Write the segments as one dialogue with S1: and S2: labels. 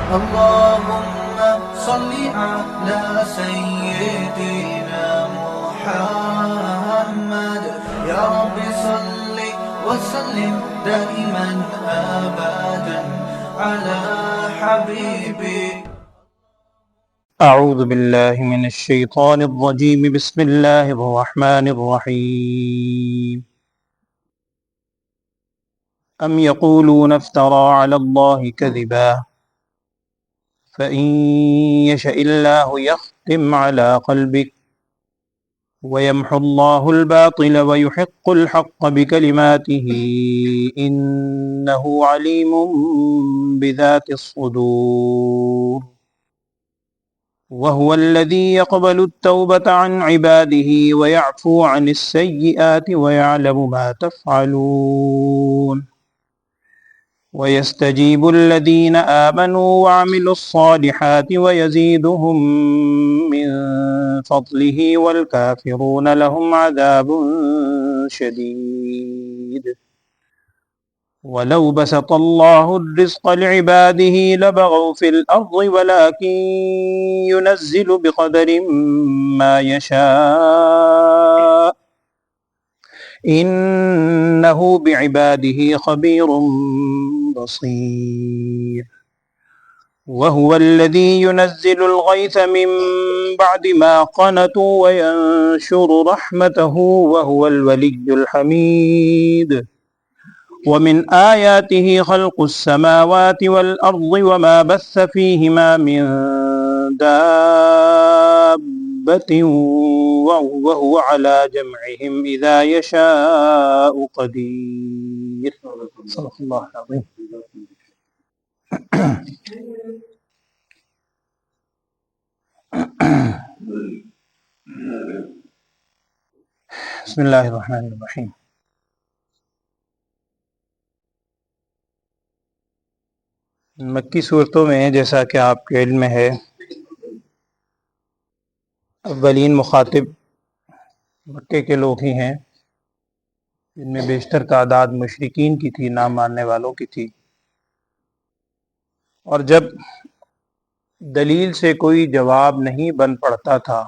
S1: اللهم صل على سيدنا محمد يا رب صل وسلم دائما أبدا على حبيبك.
S2: أعوذ بالله من الشيطان الرجيم. بسم الله الرحمن الرحيم. أم يقولون افترى على الله كذبا فإن يشأ الله يختم على قلبك ويمحو الله الباطل ويحق الحق بكلماته إنه عليم بذات الصدور. وهو الذي يقبل التوبة عن عباده ويعفو عن السيئات ويعلم ما تفعلون. ويستجيب الذين آمنوا وعملوا الصالحات ويزيدهم من فضله والكافرون لهم عذاب شديد. ولو بسط الله الرزق لعباده لبغوا في الأرض ولكن ينزل بقدر ما يشاء إنه بعباده خبير بصير. وهو الذي ينزل الغيث من بعد ما قنطوا وينشر رحمته وهو الولي الحميد. ومن آياته خلق السماوات والأرض وما بث فيهما من دابة وهو على جمعهم إذا يشاء قدير. صدق الله العظيم. بسم اللہ الرحمن الرحیم. مکی صورتوں میں جیسا کہ آپ کے علم میں ہے اولین مخاطب مکے کے لوگ ہی ہیں، جن میں بیشتر تعداد مشرکین کی تھی، نہ ماننے والوں کی تھی. اور جب دلیل سے کوئی جواب نہیں بن پڑتا تھا،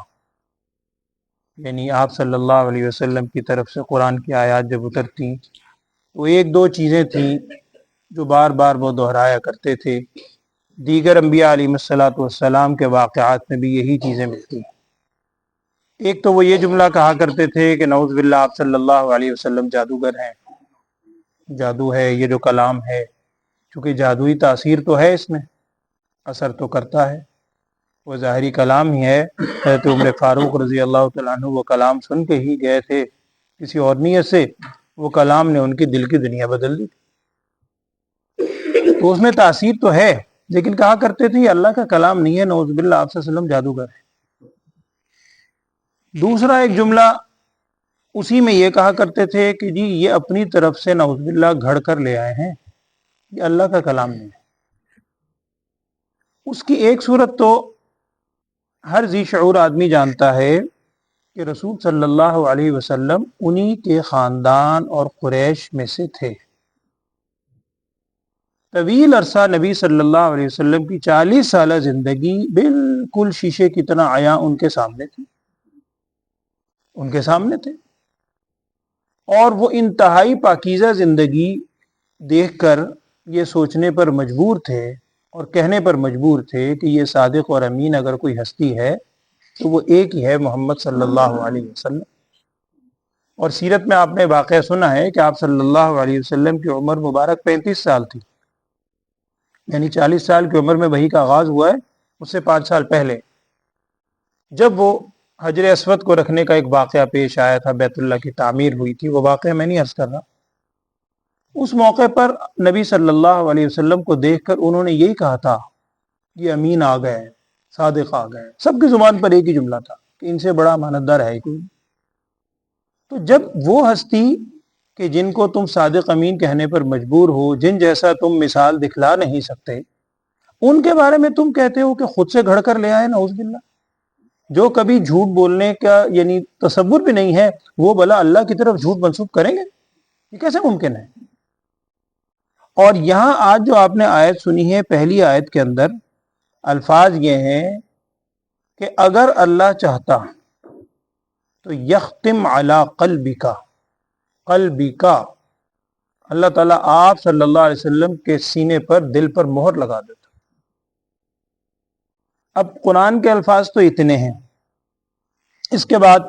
S2: یعنی آپ صلی اللہ علیہ وسلم کی طرف سے قرآن کی آیات جب اترتی تو ایک دو چیزیں تھیں جو بار بار وہ دہرایا کرتے تھے. دیگر انبیاء علیہ السلام کے واقعات میں بھی یہی چیزیں ملتی ہیں. ایک تو وہ یہ جملہ کہا کرتے تھے کہ نعوذ باللہ آپ صلی اللہ علیہ وسلم جادوگر ہیں، جادو ہے یہ جو کلام ہے، چونکہ جادوئی تاثیر تو ہے، اس میں اثر تو کرتا ہے، وہ ظاہری کلام ہی ہے. حضرت عمر فاروق رضی اللہ تعالیٰ عنہ وہ کلام سن کے ہی گئے تھے کسی اور نیت سے، وہ کلام نے ان کی دل کی دنیا بدل دی. تو اس میں تاثیر تو ہے، لیکن کہا کرتے تھے یہ اللہ کا کلام نہیں ہے، نعوذ باللہ آپ صلی اللہ علیہ وسلم جادوگر ہے. دوسرا ایک جملہ اسی میں یہ کہا کرتے تھے کہ جی یہ اپنی طرف سے نعوذ باللہ گھڑ کر لے آئے ہیں، یہ اللہ کا کلام نہیں ہے. اس کی ایک صورت تو ہر ذی شعور آدمی جانتا ہے کہ رسول صلی اللہ علیہ وسلم انہی کے خاندان اور قریش میں سے تھے. طویل عرصہ نبی صلی اللہ علیہ وسلم کی 40 سالہ زندگی بالکل شیشے کی طرح عیاں ان کے سامنے تھی، اور وہ انتہائی پاکیزہ زندگی دیکھ کر یہ سوچنے پر مجبور تھے اور کہنے پر مجبور تھے کہ یہ صادق اور امین اگر کوئی ہستی ہے تو وہ ایک ہی ہے، محمد صلی اللہ علیہ وسلم. اور سیرت میں آپ نے واقعہ سنا ہے کہ آپ صلی اللہ علیہ وسلم کی عمر مبارک 35 سال تھی، یعنی 40 سال کی عمر میں وحی کا آغاز ہوا ہے، اس سے 5 سال پہلے جب وہ حجر اسود کو رکھنے کا ایک واقعہ پیش آیا تھا، بیت اللہ کی تعمیر ہوئی تھی، وہ واقعہ میں نہیں عرض کر رہا. اس موقع پر نبی صلی اللہ علیہ وسلم کو دیکھ کر انہوں نے یہی کہا تھا یہ امین آ گئے، صادق آ گئے. سب کی زبان پر ایک ہی جملہ تھا کہ ان سے بڑا امانتدار ہے کوئی. تو جب وہ ہستی کہ جن کو تم صادق امین کہنے پر مجبور ہو، جن جیسا تم مثال دکھلا نہیں سکتے، ان کے بارے میں تم کہتے ہو کہ خود سے گھڑ کر لے آئے، نعوذ باللہ. جو کبھی جھوٹ بولنے کا یعنی تصور بھی نہیں ہے، وہ بھلا اللہ کی طرف جھوٹ منسوب کریں گے؟ یہ کیسے ممکن ہے؟ اور یہاں آج جو آپ نے آیت سنی ہے، پہلی آیت کے اندر الفاظ یہ ہیں کہ اگر اللہ چاہتا تو یختم علی قلبک، اللہ تعالیٰ آپ صلی اللہ علیہ وسلم کے سینے پر، دل پر مہر لگا دیتا۔ اب قرآن کے الفاظ تو اتنے ہیں، اس کے بعد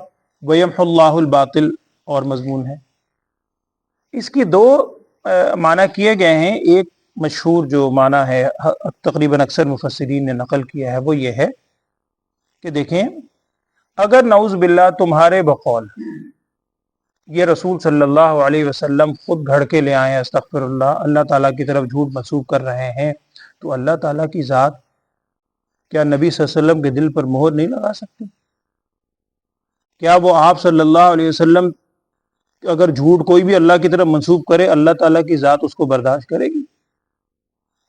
S2: وَيَمْحُ اللَّهُ الْبَاطِلَ اور مضمون ہے۔ اس کی دو معنی کیے گئے ہیں۔ ایک مشہور جو معنی ہے تقریباً اکثر مفسرین نے نقل کیا ہے وہ یہ ہے کہ دیکھیں، اگر نعوذ باللہ تمہارے بقول یہ رسول صلی اللہ علیہ وسلم خود گھڑ کے لے آئے، استغفر اللہ، اللہ تعالیٰ کی طرف جھوٹ منسوب کر رہے ہیں، تو اللہ تعالیٰ کی ذات کیا نبی صلی اللہ علیہ وسلم کے دل پر مہر نہیں لگا سکتی؟ کیا وہ آپ صلی اللہ علیہ وسلم اگر جھوٹ کوئی بھی اللہ کی طرف منسوب کرے، اللہ تعالیٰ کی ذات اس کو برداشت کرے گی؟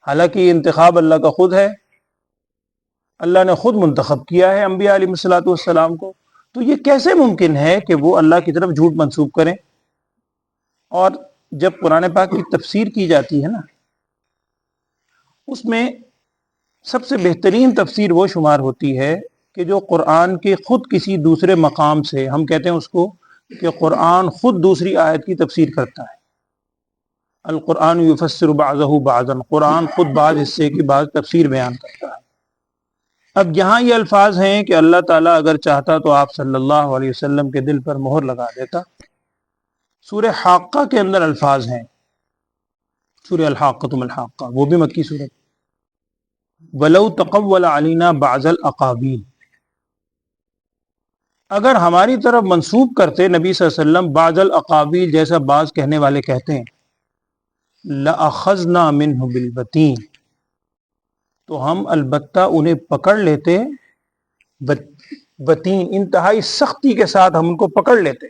S2: حالانکہ یہ انتخاب اللہ کا خود ہے، اللہ نے خود منتخب کیا ہے انبیاء علیہ الصلوۃ والسلام کو، تو یہ کیسے ممکن ہے کہ وہ اللہ کی طرف جھوٹ منسوب کریں؟ اور جب قرآن پاک کی تفسیر کی جاتی ہے نا، اس میں سب سے بہترین تفسیر وہ شمار ہوتی ہے کہ جو قرآن کے خود کسی دوسرے مقام سے، ہم کہتے ہیں اس کو کہ قرآن خود دوسری آیت کی تفسیر کرتا ہے۔ القرآن یفسر بعضہ بعضا، قرآن خود بعض حصے کی بعض تفسیر بیان کرتا ہے۔ اب یہاں یہ الفاظ ہیں کہ اللہ تعالیٰ اگر چاہتا تو آپ صلی اللہ علیہ وسلم کے دل پر مہر لگا دیتا۔ سورہ حاقہ کے اندر الفاظ ہیں، سورہ الحاقۃ ما الحاقہ، وہ بھی مکی سورت، وَلَوْ تَقَوَّلَ عَلَيْنَا بَعْضَ الْأَقَاوِيلِ، اگر ہماری طرف منسوب کرتے نبی صلی اللہ علیہ وسلم بعض الاقاویل، جیسا بعض کہنے والے کہتے ہیں، لَأَخَذْنَا مِنْهُ بِالْبَتِينِ، تو ہم البتہ انہیں پکڑ لیتے، بتین انتہائی سختی کے ساتھ ہم ان کو پکڑ لیتے،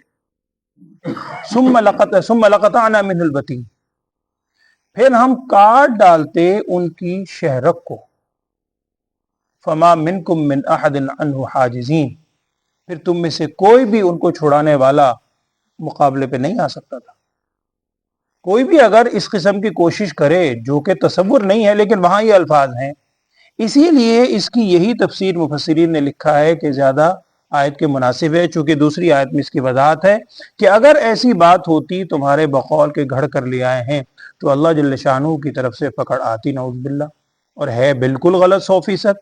S2: ثم لقطعنا منه البتین، پھر ہم کاٹ ڈالتے ان کی شہرک کو، فما منکم من احد عنہ حاجزین، پھر تم میں سے کوئی بھی ان کو چھڑانے والا مقابلے پہ نہیں آ سکتا تھا۔ کوئی بھی اگر اس قسم کی کوشش کرے، جو کہ تصور نہیں ہے لیکن وہاں یہ الفاظ ہیں، اسی لیے اس کی یہی تفسیر مفسرین نے لکھا ہے کہ زیادہ آیت کے مناسب ہے، چونکہ دوسری آیت میں اس کی وضاحت ہے کہ اگر ایسی بات ہوتی تمہارے بقول کے گھڑ کر لے آئے ہیں تو اللہ جل شانہ کی طرف سے پکڑ آتی، نعوذ باللہ، اور ہے بالکل غلط 100%۔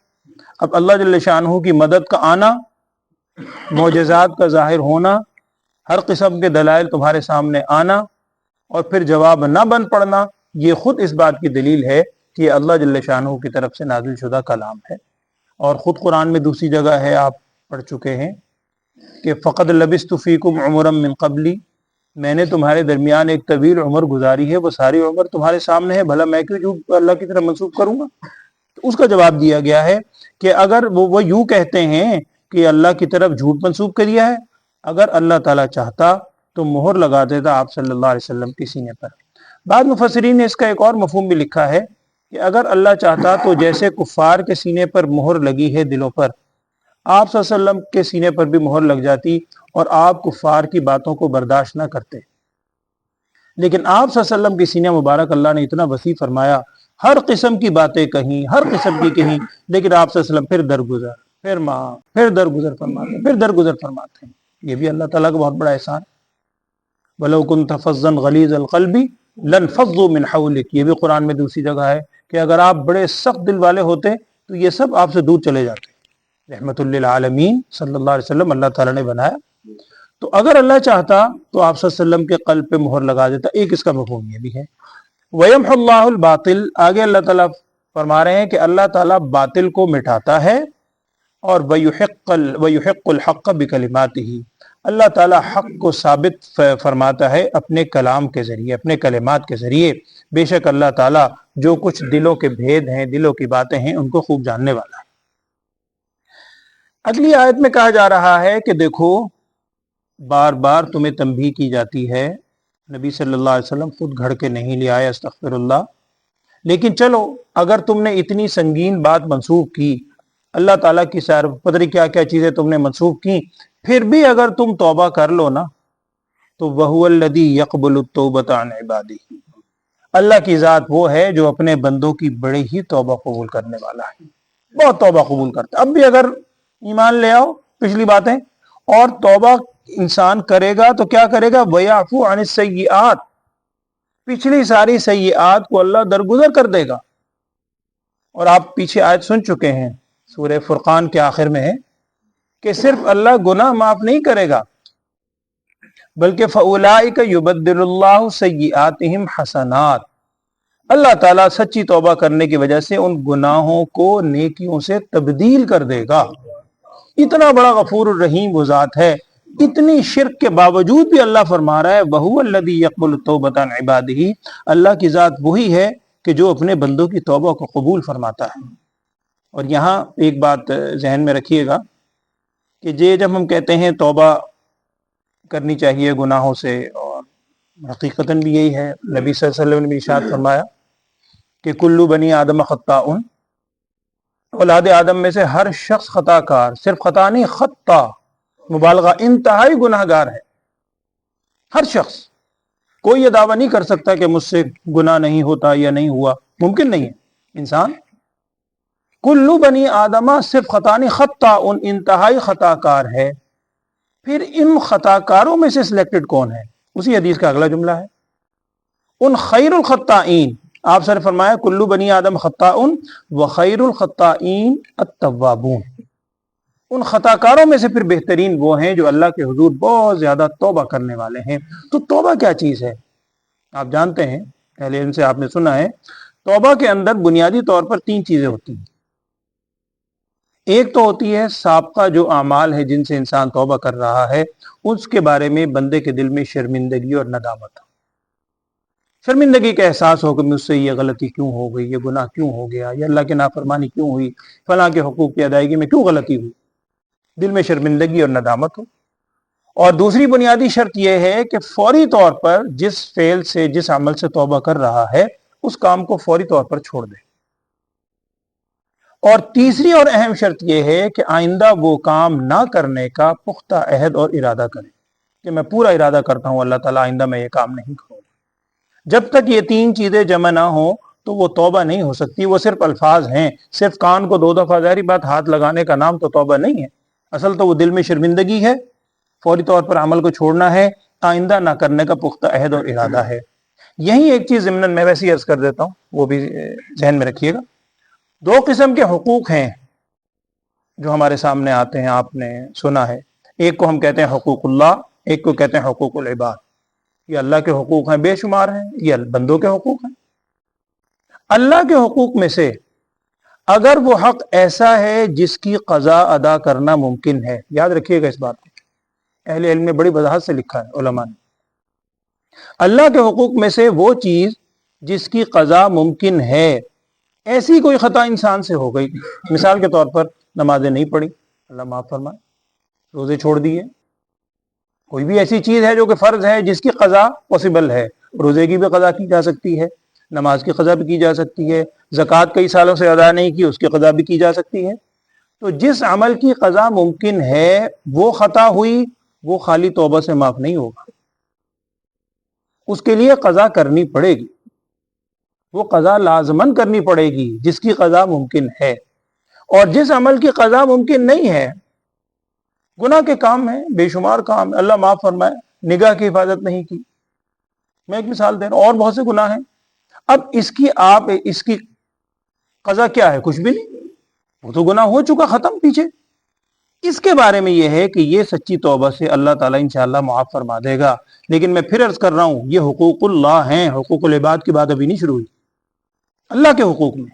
S2: اب اللہ جل شانہ کی مدد کا آنا، معجزات کا ظاہر ہونا، ہر قسم کے دلائل تمہارے سامنے آنا اور پھر جواب نہ بن پڑنا، یہ خود اس بات کی دلیل ہے کہ یہ اللہ جل شانہ کی طرف سے نازل شدہ کلام ہے۔ اور خود قرآن میں دوسری جگہ ہے، آپ پڑھ چکے ہیں کہ فقد لبثت فیکم عمرا من قبلی، میں نے تمہارے درمیان ایک طویل عمر گزاری ہے، وہ ساری عمر تمہارے سامنے ہے، بھلا میں کیوں جھوٹ اللہ کی طرف منسوب کروں گا؟ تو اس کا جواب دیا گیا ہے کہ اگر وہ یوں کہتے ہیں کہ اللہ کی طرف جھوٹ منسوب کیا ہے، اگر اللہ تعالیٰ چاہتا تو مہر لگا دیتا آپ صلی اللہ علیہ وسلم کے سینے پر۔ بعض مفسرین نے اس کا ایک اور مفہوم بھی لکھا ہے کہ اگر اللہ چاہتا تو جیسے کفار کے سینے پر مہر لگی ہے دلوں پر، آپ صلی اللہ علیہ وسلم کے سینے پر بھی مہر لگ جاتی اور آپ کفار کی باتوں کو برداشت نہ کرتے، لیکن آپ صلی اللہ علیہ وسلم کی سینہ مبارک اللہ نے اتنا وسیع فرمایا، ہر قسم کی باتیں کہیں، ہر قسم کی کہیں، لیکن آپ صلی اللہ علیہ وسلم پھر درگزر، پھر معاف، پھر درگزر فرماتے، پھر درگزر فرماتے ہیں۔ یہ بھی اللہ تعالیٰ کا بہت بڑا احسان۔ وَلَوْ كُنْتَ فَظًّا غَلِيظَ الْقَلْبِ لَانفَضُّوا مِنْ حَوْلِكَ، یہ بھی قرآن میں دوسری جگہ ہے کہ اگر آپ بڑے سخت دل والے ہوتے تو یہ سب آپ سے دور چلے جاتے۔ رحمت للعالمین صلی اللہ علیہ وسلم اللہ تعالیٰ نے بنایا، تو اگر اللہ چاہتا تو آپ صلی اللہ علیہ وسلم کے قلب پہ مہر لگا دیتا۔ ایک اس کا مفہوم یہ بھی ہے۔ وَيَمْحُ اللَّهُ الْبَاطِلَ، آگے اللہ تعالیٰ فرما رہے ہیں کہ اللہ تعالیٰ باطل کو مٹاتا ہے، اور وَيُحِقُّ الْحَقَّ بِكَلِمَاتِهِ، اللہ تعالیٰ حق کو ثابت فرماتا ہے اپنے کلام کے ذریعے، اپنے کلمات کے ذریعے۔ بے شک اللہ تعالیٰ جو کچھ دلوں کے بھید ہیں، دلوں کی باتیں ہیں، ان کو خوب جاننے والا ہے۔ اگلی آیت میں کہا جا رہا ہے کہ دیکھو، بار بار تمہیں تنبیہ کی جاتی ہے، نبی صلی اللہ علیہ وسلم خود گھڑ کے نہیں لے آئے، استغفر اللہ، لیکن چلو اگر تم نے اتنی سنگین بات منسوخ کی، اللہ تعالیٰ کی پتہ نہیں کیا کیا چیزیں تم نے منسوخ کی، پھر بھی اگر تم توبہ کر لو نا تو وَهُوَ الَّذِي يَقْبَلُ التَّوْبَةَ عَنْ عِبَادِهِ، اللہ کی ذات وہ ہے جو اپنے بندوں کی بڑی ہی توبہ قبول کرنے والا ہے۔ بہت توبہ قبول کرتا ہے. اب بھی اگر ایمان لے آؤ پچھلی باتیں اور توبہ انسان کرے گا تو کیا کرے گا؟ وَيَعْفُو عَنِ السَّيِّئَاتِ، پچھلی ساری سیئات کو اللہ درگزر کر دے گا. اور آپ پیچھے آیت سن چکے ہیں سورہ فرقان کے آخر میں ہے کہ صرف اللہ گناہ معاف نہیں کرے گا بلکہ فَأُولَٰئِكَ يُبَدِّلُ اللَّهُ سَيِّئَاتِهِمْ حَسَنَاتٍ، اللہ تعالیٰ سچی توبہ کرنے کی وجہ سے ان گناہوں کو نیکیوں سے تبدیل کر دے گا. اتنا بڑا غفور الرحیم وہ ذات ہے. اتنی شرک کے باوجود بھی اللہ فرما رہا ہے وَهُوَ الَّذِي يَقْبَلُ التَّوْبَةَ عَنْ عِبَادِهِ، اللہ کی ذات وہی ہے کہ جو اپنے بندوں کی توبہ کو قبول فرماتا ہے. اور یہاں ایک بات ذہن میں رکھیے گا کہ جب ہم کہتے ہیں توبہ کرنی چاہیے گناہوں سے، اور حقیقتاً بھی یہی ہے. نبی صلی اللہ علیہ وسلم نے بھی ارشاد فرمایا کہ کلو بنی آدم خطاء، اولاد آدم میں سے ہر شخص خطا کار، صرف خطا نہیں، خطا مبالغہ، انتہائی گناہ گار ہے. ہر شخص، کوئی یہ دعویٰ نہیں کر سکتا کہ مجھ سے گناہ نہیں ہوتا یا نہیں ہوا، ممکن نہیں ہے. انسان کلو بنی آدمہ صرف خطا نہیں، خطا ان انتہائی خطا کار ہے. پھر ان خطا کاروں میں سے سلیکٹڈ کون ہے؟ اسی حدیث کا اگلا جملہ ہے ان خیر الخطائین. آپ سر فرمایا کلو بنی آدم خطاء وخیر الخطائین التوابون. ان خطا کاروں میں سے پھر بہترین وہ ہیں جو اللہ کے حضور بہت زیادہ توبہ کرنے والے ہیں. تو توبہ کیا چیز ہے؟ آپ جانتے ہیں، اہل علم سے آپ نے سنا ہے، توبہ کے اندر بنیادی طور پر 3 چیزیں ہوتی ہیں. ایک تو ہوتی ہے سابقہ جو اعمال ہے جن سے انسان توبہ کر رہا ہے، اس کے بارے میں بندے کے دل میں شرمندگی اور ندامت، شرمندگی کا احساس ہو کہ مجھ سے یہ غلطی کیوں ہو گئی، یہ گناہ کیوں ہو گیا، یہ اللہ کی نافرمانی کیوں ہوئی، فلاں کے حقوق کی ادائیگی میں کیوں غلطی ہوئی. دل میں شرمندگی اور ندامت ہو. اور دوسری بنیادی شرط یہ ہے کہ فوری طور پر جس فعل سے، جس عمل سے توبہ کر رہا ہے، اس کام کو فوری طور پر چھوڑ دے. اور تیسری اور اہم شرط یہ ہے کہ آئندہ وہ کام نہ کرنے کا پختہ عہد اور ارادہ کرے کہ میں پورا ارادہ کرتا ہوں اللہ تعالیٰ آئندہ میں یہ کام نہیں کروں. جب تک یہ 3 چیزیں جمع نہ ہوں تو وہ توبہ نہیں ہو سکتی. وہ صرف الفاظ ہیں، صرف کان کو 2 دفعہ ظاہری بات ہاتھ لگانے کا نام تو توبہ نہیں ہے. اصل تو وہ دل میں شرمندگی ہے، فوری طور پر عمل کو چھوڑنا ہے، آئندہ نہ کرنے کا پختہ عہد اور ارادہ ہے. یہی ایک چیز ضمن میں ویسے ہی عرض کر دیتا ہوں، وہ بھی ذہن میں رکھیے گا. 2 قسم کے حقوق ہیں جو ہمارے سامنے آتے ہیں، آپ نے سنا ہے. ایک کو ہم کہتے ہیں حقوق اللہ، ایک کو کہتے ہیں حقوق العباد. یہ اللہ کے حقوق ہیں، بے شمار ہیں، یہ بندوں کے حقوق ہیں. اللہ کے حقوق میں سے اگر وہ حق ایسا ہے جس کی قضا ادا کرنا ممکن ہے، یاد رکھیے گا اس بات کو، اہل علم نے بڑی وضاحت سے لکھا ہے علماء نے. اللہ کے حقوق میں سے وہ چیز جس کی قضا ممکن ہے. ایسی کوئی خطا انسان سے ہو گئی، مثال کے طور پر نمازیں نہیں پڑھی، اللہ معاف فرمائے، روزے چھوڑ دیے. کوئی بھی ایسی چیز ہے جو کہ فرض ہے جس کی قضا پاسبل ہے، روزے کی بھی قضا کی جا سکتی ہے، نماز کی قضا بھی کی جا سکتی ہے، زکوٰۃ کئی سالوں سے ادا نہیں کی، اس کی قضا بھی کی جا سکتی ہے. تو جس عمل کی قضا ممکن ہے وہ خطا ہوئی، وہ خالی توبہ سے معاف نہیں ہوگا، اس کے لیے قضا کرنی پڑے گی. وہ قضا لازماً کرنی پڑے گی جس کی قضا ممکن ہے. اور جس عمل کی قضا ممکن نہیں ہے، گناہ کے کام ہیں، بے شمار کام، اللہ معاف فرمائے، نگاہ کی حفاظت نہیں کی، میں ایک مثال دے رہا ہوں، اور بہت سے گناہ ہیں. اب اس کی قضا کیا ہے؟ کچھ بھی نہیں، وہ تو گناہ ہو چکا، ختم پیچھے. اس کے بارے میں یہ ہے کہ یہ سچی توبہ سے اللہ تعالیٰ انشاءاللہ معاف فرما دے گا. لیکن میں پھر عرض کر رہا ہوں، یہ حقوق اللہ ہیں، حقوق العباد کی بات ابھی نہیں شروع ہوئی. اللہ کے حقوق میں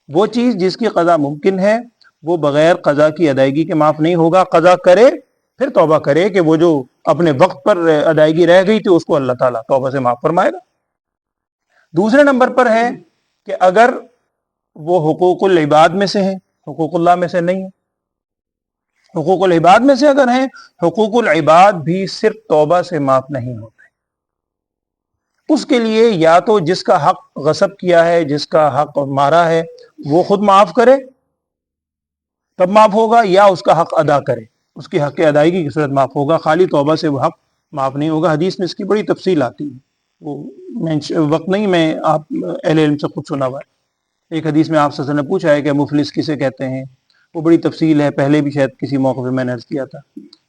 S2: وہ چیز جس کی قضا ممکن ہے وہ بغیر قضا کی ادائیگی کے معاف نہیں ہوگا. قضا کرے پھر توبہ کرے کہ وہ جو اپنے وقت پر ادائیگی رہ گئی تھی اس کو اللہ تعالیٰ توبہ سے معاف فرمائے گا. دوسرے نمبر پر ہے کہ اگر وہ حقوق العباد میں سے ہیں، حقوق اللہ میں سے نہیں ہے. حقوق العباد میں سے اگر ہیں، حقوق العباد بھی صرف توبہ سے معاف نہیں ہوتے. اس کے لیے یا تو جس کا حق غصب کیا ہے، جس کا حق مارا ہے، وہ خود معاف کرے تب معاف ہوگا، یا اس کا حق ادا کرے، اس کی حق ادائیگی کی صورت معاف ہوگا. خالی توبہ سے وہ حق معاف نہیں ہوگا. حدیث میں اس کی بڑی تفصیل آتی ہے، وہ وقت نہیں، میں آپ اہل علم سے خود سنا ہوا ہے. ایک حدیث میں آپ صلی اللہ علیہ وسلم نے پوچھا ہے کہ مفلس کسے کہتے ہیں، وہ بڑی تفصیل ہے، پہلے بھی شاید کسی موقع پہ میں نے عرض کیا تھا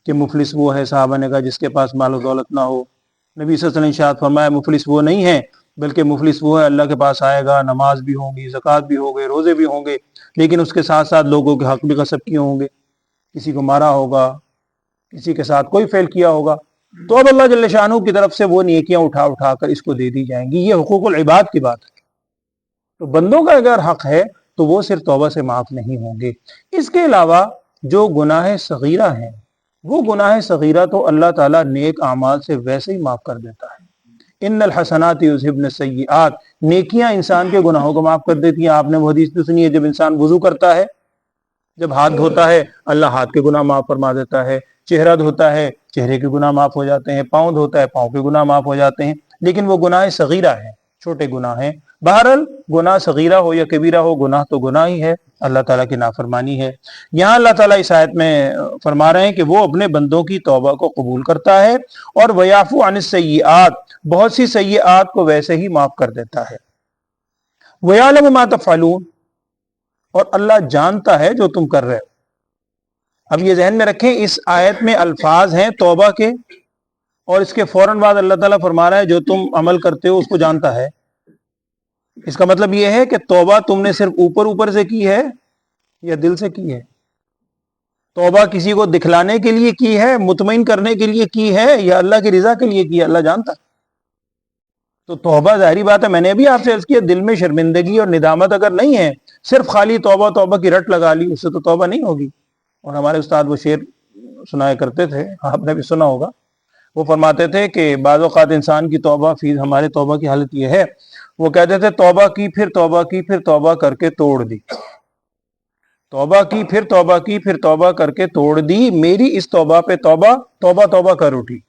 S2: کہ مفلس وہ ہے، صحابہ نے کہا جس کے پاس مال و دولت نہ ہو۔ نبی صلی اللہ علیہ وسلم نے ارشاد فرمایا مفلس وہ نہیں ہے، بلکہ مفلس وہ ہے اللہ کے پاس آئے گا، نماز بھی ہوں گی، زکوٰۃ بھی ہوگی، روزے بھی ہوں گے، لیکن اس کے ساتھ ساتھ لوگوں کے حق بھی غصب کیے ہوں گے، کسی کو مارا ہوگا، کسی کے ساتھ کوئی فعل کیا ہوگا، تو اب اللہ جل شانہ کی طرف سے وہ نیکیاں اٹھا اٹھا کر اس کو دے دی جائیں گی۔ یہ حقوق العباد کی بات ہے، تو بندوں کا اگر حق ہے تو وہ صرف توبہ سے معاف نہیں ہوں گے۔ اس کے علاوہ جو گناہ صغیرہ ہیں، وہ گناہ صغیرہ تو اللہ تعالیٰ نیک اعمال سے ویسے ہی معاف کر دیتا ہے۔ ان الحسنات یذھبن السیئات، نیکیاں انسان کے گناہوں کو معاف کر دیتی ہیں۔ آپ نے وہ حدیث بھی سنی ہے، جب انسان وضو کرتا ہے، جب ہاتھ دھوتا ہے، اللہ ہاتھ کے گناہ معاف فرما دیتا ہے، چہرہ دھوتا ہے، چہرے کے گناہ معاف ہو جاتے ہیں، پاؤں دھوتا ہے، پاؤں کے گناہ معاف ہو جاتے ہیں، لیکن وہ گناہ صغیرہ ہیں، چھوٹے گناہ ہیں۔ بہرحال گناہ صغیرہ ہو یا کبیرہ ہو، گناہ تو گناہ ہی ہے، اللہ تعالیٰ کی نافرمانی ہے۔ یہاں اللہ تعالیٰ اس آیت میں فرما رہے ہیں کہ وہ اپنے بندوں کی توبہ کو قبول کرتا ہے، اور وَيَعْفُو عَنِ السَّيِّئَاتِ، بہت سی سیئات کو ویسے ہی معاف کر دیتا ہے۔ وَيَعْلَمُ مَا تَفْعَلُونَ، اور اللہ جانتا ہے جو تم کر رہے ہو۔ اب یہ ذہن میں رکھیں، اس آیت میں الفاظ ہیں توبہ کے، اور اس کے فوراً بعد اللہ تعالیٰ فرما رہا ہے جو تم عمل کرتے ہو اس کو جانتا ہے۔ اس کا مطلب یہ ہے کہ توبہ تم نے صرف اوپر اوپر سے کی ہے یا دل سے کی ہے؟ توبہ کسی کو دکھلانے کے لیے کی ہے، مطمئن کرنے کے لیے کی ہے، یا اللہ کی رضا کے لیے کی ہے؟ اللہ جانتا۔ تو توبہ ظاہری بات ہے، میں نے بھی آپ سے عرض کیا، دل میں شرمندگی اور ندامت اگر نہیں ہے، صرف خالی توبہ توبہ کی رٹ لگا لی، اس سے تو توبہ نہیں ہوگی۔ اور ہمارے استاد وہ شعر سنایا کرتے تھے، آپ نے بھی سنا ہوگا، وہ فرماتے تھے کہ بعض اوقات انسان کی توبہ، فی ہمارے توبہ کی حالت یہ ہے، وہ کہتے تھے توبہ کی پھر توبہ کی پھر توبہ کر کے توڑ دی، توبہ کی پھر توبہ کی پھر توبہ کر کے توڑ دی، میری اس توبہ پہ توبہ توبہ توبہ کر اٹھی۔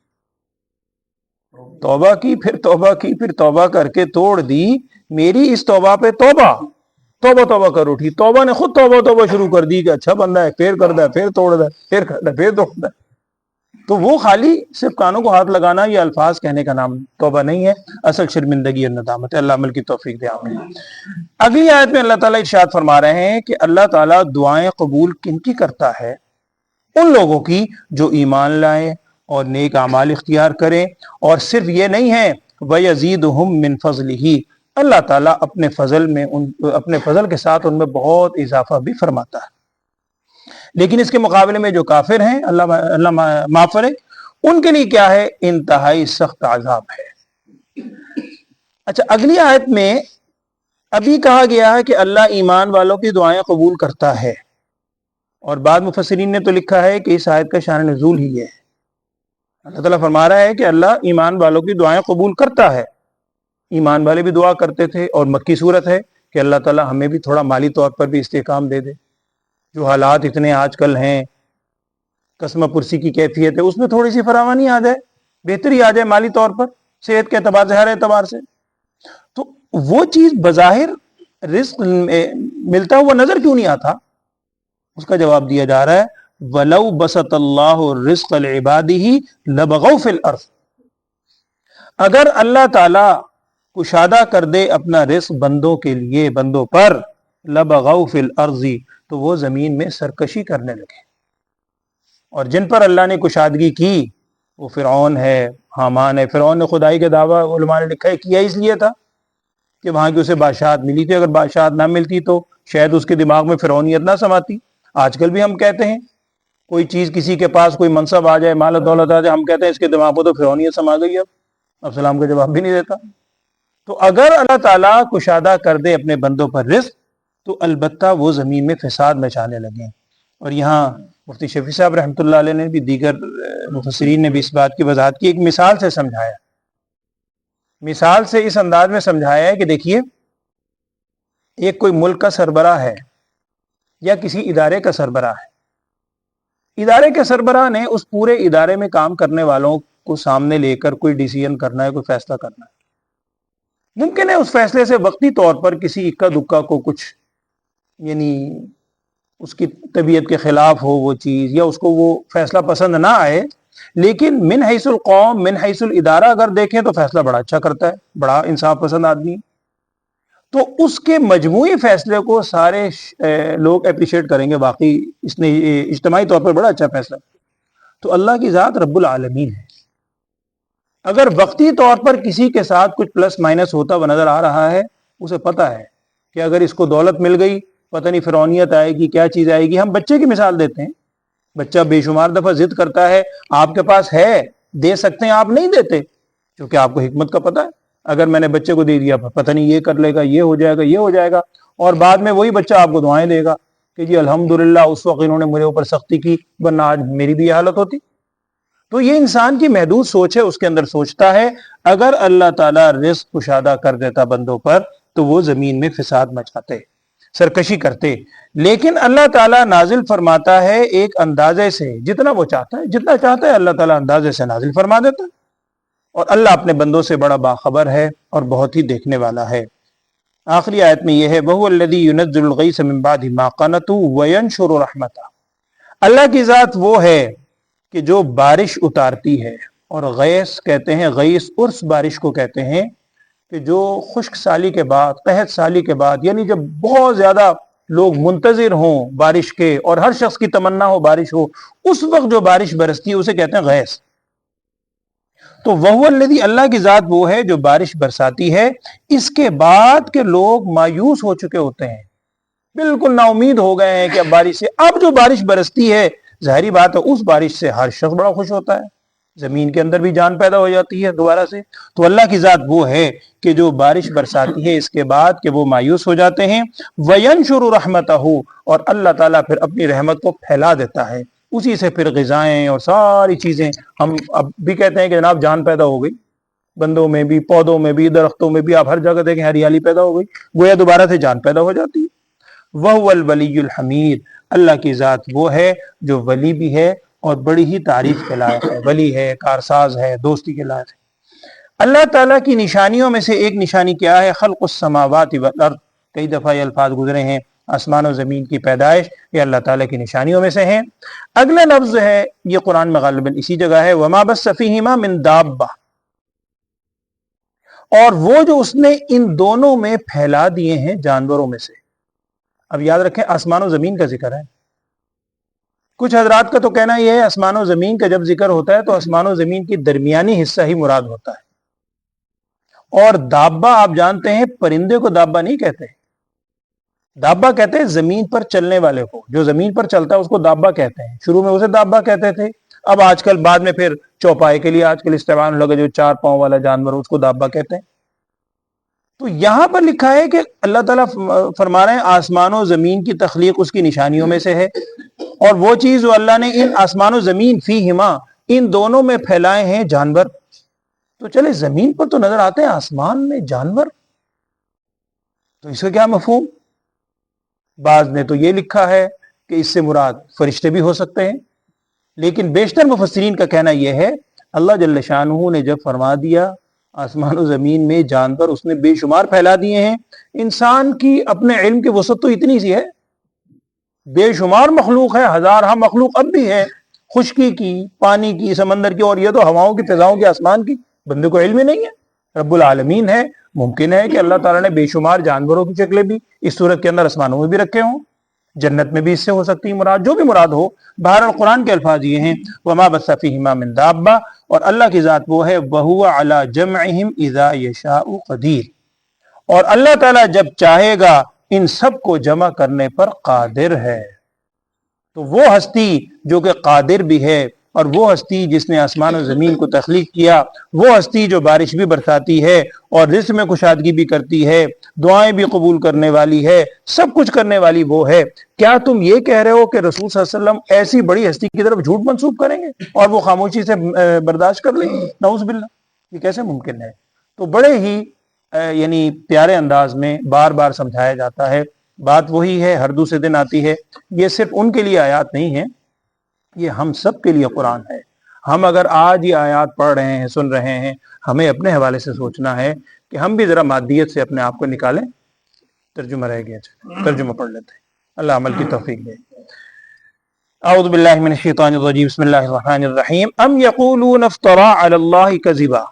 S2: توبہ کی پھر توبہ کی پھر توبہ کر کے توڑ دی، میری اس توبہ پہ توبہ توبہ توبہ کر اٹھی۔ توبہ نے خود توبہ توبہ شروع کر دی کہ اچھا بندہ ہے، پھر کرتا ہے، پھر توڑتا ہے، پھر کرتا ہے، پھر توڑتا ہے۔ تو وہ خالی صرف کانوں کو ہاتھ لگانا یا الفاظ کہنے کا نام توبہ نہیں ہے، اصل شرمندگی اور ندامت ہے۔ اللہ عمل کی توفیق دے، آمین۔ اگلی آیت میں اللہ تعالیٰ ارشاد فرما رہے ہیں کہ اللہ تعالیٰ دعائیں قبول کن کی کرتا ہے؟ ان لوگوں کی جو ایمان لائیں اور نیک اعمال اختیار کریں، اور صرف یہ نہیں ہے، وَيَزِيدُهُم مِّن فَضْلِهِ، اللہ تعالیٰ اپنے فضل کے ساتھ ان میں بہت اضافہ بھی فرماتا ہے۔ لیکن اس کے مقابلے میں جو کافر ہیں، اللہ معاف کرے، ان کے لیے کیا ہے؟ انتہائی سخت عذاب ہے۔ اچھا، اگلی آیت میں ابھی کہا گیا ہے کہ اللہ ایمان والوں کی دعائیں قبول کرتا ہے، اور بعض مفسرین نے تو لکھا ہے کہ اس آیت کا شان نزول ہی ہے۔ اللہ تعالیٰ فرما رہا ہے کہ اللہ ایمان والوں کی دعائیں قبول کرتا ہے، ایمان والے بھی دعا کرتے تھے، اور مکی صورت ہے کہ اللہ تعالیٰ ہمیں بھی تھوڑا مالی طور پر بھی استحکام دے دے۔ جو حالات اتنے آج کل ہیں، قسمہ پرسی کی کیفیت ہے، اس میں تھوڑی سی فراوانی آ جائے، بہتری آ جائے مالی طور پر، صحت کے اعتبار سے، ہر اعتبار سے، تو وہ چیز بظاہر رزق ملتا ہوا نظر کیوں نہیں آتا؟ اس کا جواب دیا جا رہا ہے وَلَوْ بَسَطَ اللَّهُ الرِّزْقَ لِعِبَادِهِ لَبَغَوْا فِي الْأَرْضِ، اگر اللہ تعالیٰ کشادہ کر دے اپنا رزق بندوں کے لیے، بندوں پر، لَبَغَوْا فِي الْأَرْضِ، تو وہ زمین میں سرکشی کرنے لگے۔ اور جن پر اللہ نے کشادگی کی وہ فرعون ہے، حامان ہے۔ فرعون نے خدائی کے دعویٰ علماء نے لکھا ہے کیا اس لیے تھا کہ وہاں کی اسے بادشاہت ملی تھی، اگر بادشاہت نہ ملتی تو شاید اس کے دماغ میں فرعونیت نہ سماتی۔ آج کل بھی ہم کہتے ہیں کوئی چیز کسی کے پاس، کوئی منصب آ جائے، مال و دولت آ جائے، ہم کہتے ہیں اس کے دماغ میں تو فرعونیت سما گئی، اب سلام کا جواب بھی نہیں دیتا۔ تو اگر اللہ تعالیٰ کشادہ کر دے اپنے بندوں پر رزق، تو البتہ وہ زمین میں فساد مچانے لگیں۔ اور یہاں مفتی شفیع صاحب رحمۃ اللہ علیہ نے بھی، دیگر مفسرین نے بھی اس بات کی وضاحت کی، ایک مثال سے سمجھایا، مثال سے اس انداز میں سمجھایا ہے کہ دیکھیے، ایک کوئی ملک کا سربراہ ہے یا کسی ادارے کا سربراہ ہے، ادارے کے سربراہ نے اس پورے ادارے میں کام کرنے والوں کو سامنے لے کر کوئی ڈیسیژن کرنا ہے، کوئی فیصلہ کرنا ہے۔ ممکن ہے اس فیصلے سے وقتی طور پر کسی اکا دکا کو کچھ، یعنی اس کی طبیعت کے خلاف ہو وہ چیز، یا اس کو وہ فیصلہ پسند نہ آئے، لیکن من حیث القوم، من حیث الادارہ اگر دیکھیں تو فیصلہ بڑا اچھا کرتا ہے، بڑا انصاف پسند آدمی ہے۔ تو اس کے مجموعی فیصلے کو سارے لوگ اپریشیٹ کریں گے، واقعی اس نے اجتماعی طور پر بڑا اچھا فیصلہ. تو اللہ کی ذات رب العالمین ہے. اگر وقتی طور پر کسی کے ساتھ کچھ پلس مائنس ہوتا ہوا نظر آ رہا ہے، اسے پتا ہے کہ اگر اس کو دولت مل گئی پتہ نہیں فرعونیت آئے گی، کیا چیز آئے گی. ہم بچے کی مثال دیتے ہیں، بچہ بے شمار دفعہ ضد کرتا ہے، آپ کے پاس ہے دے سکتے ہیں، آپ نہیں دیتے کیونکہ آپ کو حکمت کا پتہ ہے. اگر میں نے بچے کو دے دیا پتہ نہیں یہ کر لے گا، یہ ہو جائے گا، یہ ہو جائے گا، اور بعد میں وہی بچہ آپ کو دعائیں دے گا کہ جی الحمدللہ اس وقت انہوں نے میرے اوپر سختی کی ورنہ آج میری بھی یہ حالت ہوتی. تو یہ انسان کی محدود سوچ ہے، اس کے اندر سوچتا ہے اگر اللہ تعالیٰ رزق کشادہ کر دیتا بندوں پر تو وہ زمین میں فساد مچاتے، سرکشی کرتے. لیکن اللہ تعالیٰ نازل فرماتا ہے ایک اندازے سے، جتنا وہ چاہتا ہے، جتنا چاہتا ہے اللہ تعالیٰ اندازے سے نازل فرما دیتا ہے. اور اللہ اپنے بندوں سے بڑا باخبر ہے اور بہت ہی دیکھنے والا ہے. آخری آیت میں یہ ہے وَهُوَ الَّذِي يُنَزِّلُ الْغَيْثَ مِن بَعْدِ مَا قَنَطُوا وَيَنشُرُ رَحْمَتَهُ. اللہ کی ذات وہ ہے کہ جو بارش اتارتی ہے، اور غیث کہتے ہیں، غیث عرس بارش کو کہتے ہیں کہ جو خشک سالی کے بعد، قحط سالی کے بعد، یعنی جب بہت زیادہ لوگ منتظر ہوں بارش کے اور ہر شخص کی تمنا ہو بارش ہو، اس وقت جو بارش برستی ہے اسے کہتے ہیں غیث. تو وَهُوَ الَّذِي، اللہ کی ذات وہ ہے جو بارش برساتی ہے اس کے بعد کہ لوگ مایوس ہو چکے ہوتے ہیں، بالکل نا امید ہو گئے ہیں کہ اب بارش سے، اب جو بارش برستی ہے ظاہری بات ہے اس بارش سے ہر شخص بڑا خوش ہوتا ہے، زمین کے اندر بھی جان پیدا ہو جاتی ہے دوبارہ سے. تو اللہ کی ذات وہ ہے کہ جو بارش برساتی ہے اس کے بعد کہ وہ مایوس ہو جاتے ہیں. وَيَنشُرُ رَحْمَتَهُ، اور اللہ تعالیٰ پھر اپنی رحمت کو پھیلا دیتا ہے، اسی سے پھر غذائیں اور ساری چیزیں. ہم اب بھی کہتے ہیں کہ جناب جان پیدا ہو گئی بندوں میں بھی، پودوں میں بھی، درختوں میں بھی، آپ ہر جگہ دیکھیں ہریالی پیدا ہو گئی، گویا دوبارہ سے جان پیدا ہو جاتی ہے. وَهُوَ الْوَلِيُّ الْحَمِيدُ، اللہ کی ذات وہ ہے جو ولی بھی ہے اور بڑی ہی تعریف کے لائق ہے، ولی ہے، کارساز ہے، دوستی کے لائق ہے. اللہ تعالیٰ کی نشانیوں میں سے ایک نشانی کیا ہے؟ خلق السماوات والارض. کئی دفعہ یہ الفاظ گزرے ہیں، آسمان و زمین کی پیدائش، یہ اللہ تعالیٰ کی نشانیوں میں سے ہیں. اگلا لفظ ہے یہ قرآن میں غالباً اسی جگہ ہے وَمَا بَثَّ فِيهِمَا مِن دَابَّةٍ، اور وہ جو اس نے ان دونوں میں پھیلا دیے ہیں جانوروں میں سے. اب یاد رکھیں آسمان و زمین کا ذکر ہے. کچھ حضرات کا تو کہنا یہ ہے آسمان و زمین کا جب ذکر ہوتا ہے تو آسمان و زمین کی درمیانی حصہ ہی مراد ہوتا ہے، اور دابہ آپ جانتے ہیں پرندے کو دابہ نہیں کہتے، دابہ کہتے ہیں زمین پر چلنے والے کو، جو زمین پر چلتا ہے اس کو دابہ کہتے ہیں. شروع میں اسے دابہ کہتے تھے، اب آج کل بعد میں پھر چوپائے کے لیے آج کل استعمال لگا جو 4 پاؤں والا جانور اس کو دابہ کہتے ہیں. تو یہاں پر لکھا ہے کہ اللہ تعالیٰ فرما رہے ہیں آسمان و زمین کی تخلیق اس کی نشانیوں میں سے ہے، اور وہ چیز جو اللہ نے ان آسمان و زمین فیہما، ان دونوں میں پھیلائے ہیں جانور. تو چلے زمین پر تو نظر آتے ہیں، آسمان میں جانور، تو اس کا کیا مفہوم؟ بعض نے تو یہ لکھا ہے کہ اس سے مراد فرشتے بھی ہو سکتے ہیں، لیکن بیشتر مفسرین کا کہنا یہ ہے اللہ جل شانہ نے جب فرما دیا آسمان و زمین میں جانور اس نے بے شمار پھیلا دیے ہیں، انسان کی اپنے علم کی وسعت تو اتنی سی ہے، بے شمار مخلوق ہے، ہزارہ مخلوق اب بھی ہے، خشکی کی، پانی کی، سمندر کی، اور یہ تو ہواؤں کی، فضاؤں کی، آسمان کی، بندے کو علم ہی نہیں ہے. رب العالمین ہے، ممکن ہے کہ اللہ تعالیٰ نے بے شمار جانوروں کی شکلیں بھی اس صورت کے اندر آسمانوں میں بھی رکھے ہوں، جنت میں بھی اس سے ہو سکتی ہے مراد، جو بھی مراد ہو. بہرحال قرآن کے الفاظ یہ ہیں وَمَا بَثَّ فِيهِمَا مِن دَابَّةٍ، اور اللہ کی ذات وہ ہے وَهُوَ عَلَى جَمْعِهِمْ إِذَا يَشَاءُ قَدِيرٌ، اور اللہ تعالیٰ جب چاہے گا ان سب کو جمع کرنے پر قادر ہے. تو وہ ہستی جو کہ قادر بھی ہے، اور وہ ہستی جس نے آسمان و زمین کو تخلیق کیا، وہ ہستی جو بارش بھی برساتی ہے اور رزق میں کشادگی بھی کرتی ہے، دعائیں بھی قبول کرنے والی ہے، سب کچھ کرنے والی وہ ہے. کیا تم یہ کہہ رہے ہو کہ رسول صلی اللہ علیہ وسلم ایسی بڑی ہستی کی طرف جھوٹ منسوب کریں گے اور وہ خاموشی سے برداشت کر لیں گے؟ نعوذ باللہ، یہ کیسے ممکن ہے؟ تو بڑے ہی یعنی پیارے انداز میں بار بار سمجھایا جاتا ہے. بات وہی ہے، ہر دوسرے دن آتی ہے. یہ صرف ان کے لیے آیات نہیں ہیں، یہ ہم سب کے لیے قرآن ہے. ہم اگر آج یہ آیات پڑھ رہے ہیں، سن رہے ہیں، ہمیں اپنے حوالے سے سوچنا ہے کہ ہم بھی ذرا مادیت سے اپنے آپ کو نکالیں. ترجمہ رہ گیا، ترجمہ پڑھ لیتے ہیں، اللہ عمل کی توفیق دے. اعوذ باللہ من الشیطان الرجیم، بسم اللہ الرحمن الرحیم. ام یقولون افترا علی اللہ کذبا،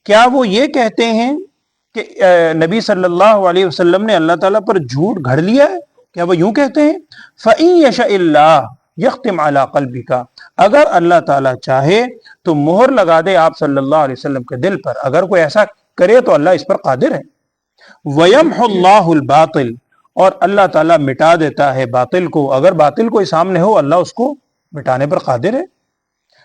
S2: کیا وہ یہ کہتے ہیں کہ نبی صلی اللہ علیہ وسلم نے اللہ تعالیٰ پر جھوٹ گھڑ لیا ہے؟ کیا وہ یوں کہتے ہیں فَإِن يَشَإِ اللَّهُ يَخْتِمْ عَلَى قَلْبِكَ، اگر اللہ تعالیٰ چاہے تو مہر لگا دے آپ صلی اللہ علیہ وسلم کے دل پر، اگر کوئی ایسا کرے تو اللہ اس پر قادر ہے۔ وَيَمْحُ اللَّهُ الْبَاطِلَ، اور اللہ تعالیٰ مٹا دیتا ہے باطل کو، اگر باطل کوئی سامنے ہو اللہ اس کو مٹانے پر قادر ہے۔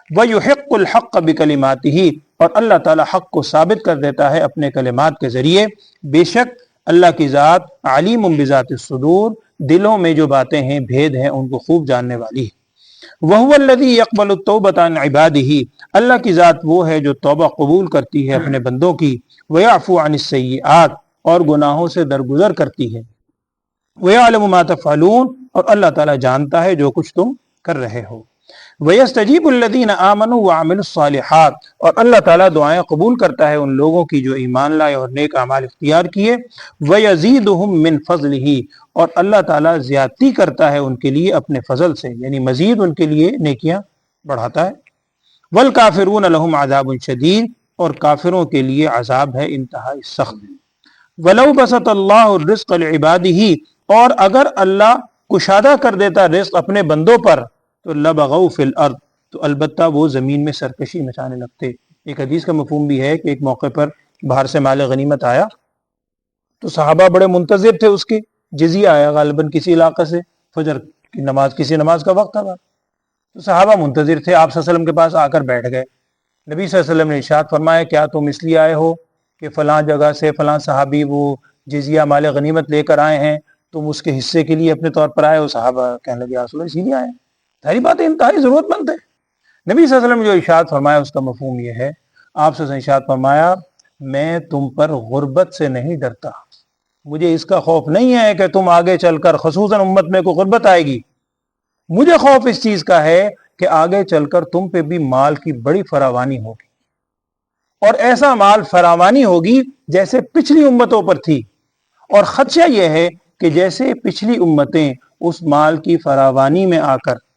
S2: وَيُحِقُّ الْحَقَّ بِكَلِمَاتِهِ، اور اللہ تعالیٰ حق کو ثابت کر دیتا ہے اپنے کلمات کے ذریعے۔ بے شک اللہ کی ذات علیم بذات الصدور، دلوں میں جو باتیں ہیں بھید ہیں ان کو خوب جاننے والی ہے۔ وَهُوَ الَّذِي يَقْبَلُ التَّوْبَةَ عَنْ عِبَادِهِ، اللہ کی ذات وہ ہے جو توبہ قبول کرتی ہے اپنے بندوں کی۔ وَيَعْفُو عَنِ السَّيِّئَاتِ، اور گناہوں سے درگزر کرتی ہے۔ وَيَعْلَمُ مَا تَفْعَلُونَ، اور اللہ تعالیٰ جانتا ہے جو کچھ تم کر رہے ہو۔ وَيَسْتَجِيبُ الَّذِينَ آمَنُوا وَعَمِلُوا الصَّالِحَاتِ، اور اللہ تعالیٰ دعائیں قبول کرتا ہے ان لوگوں کی جو ایمان لائے اور نیک اعمال اختیار کیے۔ وَيَزِيدُهُم مِّن فَضْلِهِ، اور اللہ تعالیٰ زیادتی کرتا ہے ان کے لیے اپنے فضل سے، یعنی مزید ان کے لیے نیکیاں بڑھاتا ہے۔ وَالْكَافِرُونَ لَهُمْ عَذَابٌ شَدِيدٌ، اور کافروں کے لیے عذاب ہے انتہائی سخت۔ وَلَوْ بَسَطَ اللَّهُ الرِّزْقَ لِعِبَادِهِ، اور اگر اللہ کشادہ کر دیتا رزق اپنے بندوں پر تو لبغوا فی الارض، تو البتہ وہ زمین میں سرکشی مچانے لگتے۔ ایک حدیث کا مفہوم بھی ہے کہ ایک موقع پر باہر سے مال غنیمت آیا تو صحابہ بڑے منتظر تھے، اس کے جزیہ آیا غالباً کسی علاقے سے، فجر کی نماز، کسی نماز کا وقت تھا، تو صحابہ منتظر تھے، آپ صلی اللہ علیہ وسلم کے پاس آ کر بیٹھ گئے۔ نبی صلی اللہ علیہ وسلم نے ارشاد فرمایا کیا تم اس لیے آئے ہو کہ فلاں جگہ سے فلاں صحابی وہ جزیہ مال غنیمت لے کر آئے ہیں، تم اس کے حصے کے لیے اپنے طور پر آئے ہو؟ صحابہ کہنے لگے یا رسول اللہ اسی لیے آئے ہیں، ساری باتیں انتہائی ضرورت مند ہے۔ نبی صلی اللہ علیہ وسلم نے جو ارشاد فرمایا اس کا مفہوم یہ ہے، آپ سے ارشاد فرمایا میں تم پر غربت سے نہیں ڈرتا، مجھے اس کا خوف نہیں ہے کہ تم آگے چل کر خصوصاً امت میں کوئی غربت آئے گی، مجھے خوف اس چیز کا ہے کہ آگے چل کر تم پہ بھی مال کی بڑی فراوانی ہوگی، اور ایسا مال فراوانی ہوگی جیسے پچھلی امتوں پر تھی، اور خدشہ یہ ہے کہ جیسے پچھلی امتیں اس مال کی فراوانی میں آ کر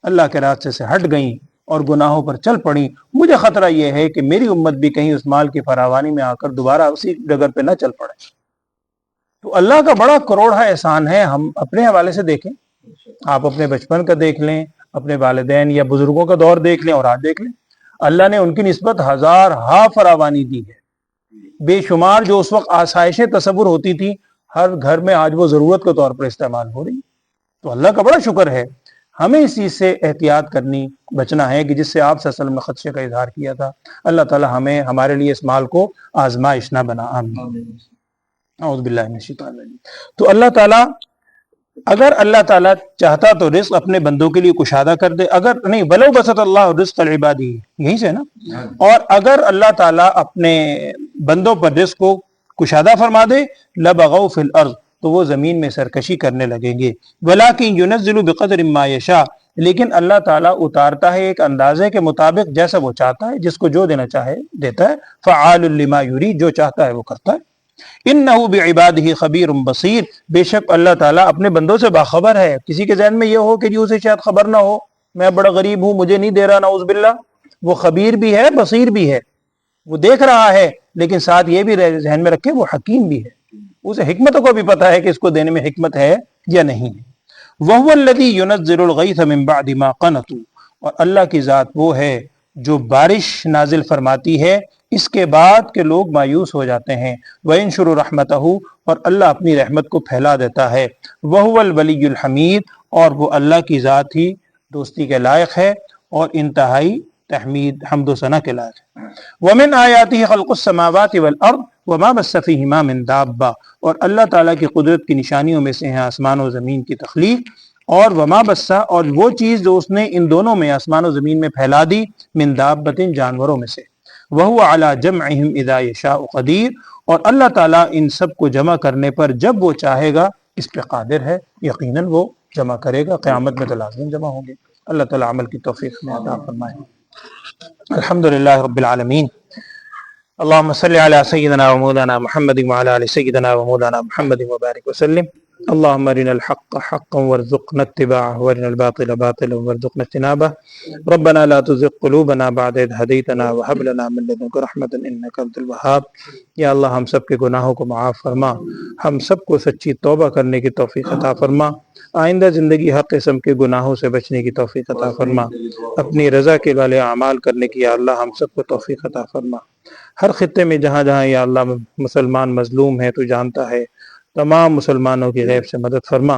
S2: اللہ کے راستے سے ہٹ گئیں اور گناہوں پر چل پڑیں، مجھے خطرہ یہ ہے کہ میری امت بھی کہیں اس مال کی فراوانی میں آ کر دوبارہ اسی ڈگر پہ نہ چل پڑے۔ تو اللہ کا بڑا کروڑا احسان ہے۔ ہم اپنے حوالے سے دیکھیں، آپ اپنے بچپن کا دیکھ لیں، اپنے والدین یا بزرگوں کا دور دیکھ لیں اور آج دیکھ لیں، اللہ نے ان کی نسبت ہزار ہا فراوانی دی ہے، بے شمار جو اس وقت آسائشیں تصور ہوتی تھی ہر گھر میں آج وہ ضرورت کے طور پر استعمال ہو رہی۔ تو اللہ کا بڑا شکر ہے۔ ہمیں اس چیز سے احتیاط کرنی، بچنا ہے کہ جس سے آپ صلی اللہ علیہ وسلم نے خدشے کا اظہار کیا تھا۔ اللہ تعالی ہمیں ہمارے لیے اس مال کو آزمائش نہ بنا، آمین۔ اعوذ باللہ من الشیطان الرجیم۔ تو اللہ تعالیٰ اگر اللہ تعالیٰ چاہتا تو رزق اپنے بندوں کے لیے کشادہ کر دے، اگر نہیں ولو بسط اللہ رزق لعبادہ، یہیں سے نا، اور اگر اللہ تعالیٰ اپنے بندوں پر رزق کو کشادہ فرما دے لبغوا فی الارض، تو وہ زمین میں سرکشی کرنے لگیں گے۔ ولیکن ینزل بقدر ما یشاء، لیکن اللہ تعالیٰ اتارتا ہے ایک اندازے کے مطابق جیسا وہ چاہتا ہے، جس کو جو دینا چاہے دیتا ہے۔ فعال لما یرید، جو چاہتا ہے وہ کرتا ہے۔ انہ بعبادہ خبیر بصیر، بے شک اللہ تعالیٰ اپنے بندوں سے باخبر ہے۔ کسی کے ذہن میں یہ ہو کہ جی اسے شاید خبر نہ ہو، میں بڑا غریب ہوں مجھے نہیں دے رہا، نعوذ باللہ، وہ خبیر بھی ہے بصیر بھی ہے، وہ دیکھ رہا ہے، لیکن ساتھ یہ بھی ذہن میں رکھے وہ حکیم بھی ہے، اسے حکمتوں کو بھی پتہ ہے کہ اس کو دینے میں حکمت ہے یا نہیں ہے۔ وَهُوَ الَّذِي يُنَزِّلُ الْغَيْثَ مِن بَعْدِ مَا قَنَطُوا، اور اللہ کی ذات وہ ہے جو بارش نازل فرماتی ہے اس کے بعد کہ لوگ مایوس ہو جاتے ہیں۔ وَيَنشُرُ رَحْمَتَهُ، اور اللہ اپنی رحمت کو پھیلا دیتا ہے۔ وَهُوَ الْوَلِيُّ الْحَمِيدُ، اور وہ اللہ کی ذات ہی دوستی کے لائق ہے اور انتہائی تحمید حمد و ثنا کے لائق ہے۔ وَمِنْ آیَاتِهِ خَلْقُ السَّمَاوَاتِ وَالْأَرْضِ وَمَا بَثَّ فِيهِمَا مِن دَابَّةٍ، اور اللہ تعالیٰ کی قدرت کی نشانیوں میں سے ہیں آسمان و زمین کی تخلیق، اور وما بث، اور وہ چیز جو اس نے ان دونوں میں آسمان و زمین میں پھیلا دی، من دابۃ، جانوروں میں سے۔ وَهُوَ عَلَى جَمْعِهِمْ إِذَا يَشَاءُ قَدِيرٌ، اور اللہ تعالیٰ ان سب کو جمع کرنے پر جب وہ چاہے گا اس پہ قادر ہے، یقیناً وہ جمع کرے گا، قیامت میں تو لازم جمع ہوں گے۔ اللہ تعالیٰ عمل کی توفیق میں عطا فرمائے۔ الحمدللہ رب العالمین، اللہم صلی علی سیدنا و مولانا محمد وعلی آل سیدنا و مولانا محمد وبارک وسلم۔ اللهم ارنا الحق حقا وارزقنا اتباعه وارنا الباطل باطلا وارزقنا اجتنابه ربنا لا تزغ قلوبنا بعد إذ هديتنا وهب لنا من لدنك رحمة إنك أنت الوهاب۔ یا اللہ ہم سب کے گناہوں کو معاف فرما، ہم سب کو سچی توبہ کرنے کی توفیق عطا فرما، آئندہ زندگی ہر قسم کے گناہوں سے بچنے کی توفیق عطا فرما، اپنی رضا کے والے اعمال کرنے کی یا اللہ ہم سب کو توفیق عطا فرما۔ ہر خطے میں جہاں جہاں یا اللہ مسلمان مظلوم ہے تو جانتا ہے، تمام مسلمانوں کی غیب سے مدد فرما،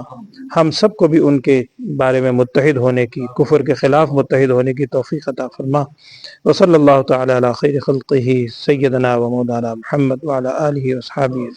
S2: ہم سب کو بھی ان کے بارے میں متحد ہونے کی، کفر کے خلاف متحد ہونے کی توفیق عطا فرما۔ وصلی اللہ تعالی علی خیر خلقہ سیدنا و مولانا محمد وعلی آلہ و اصحابہ۔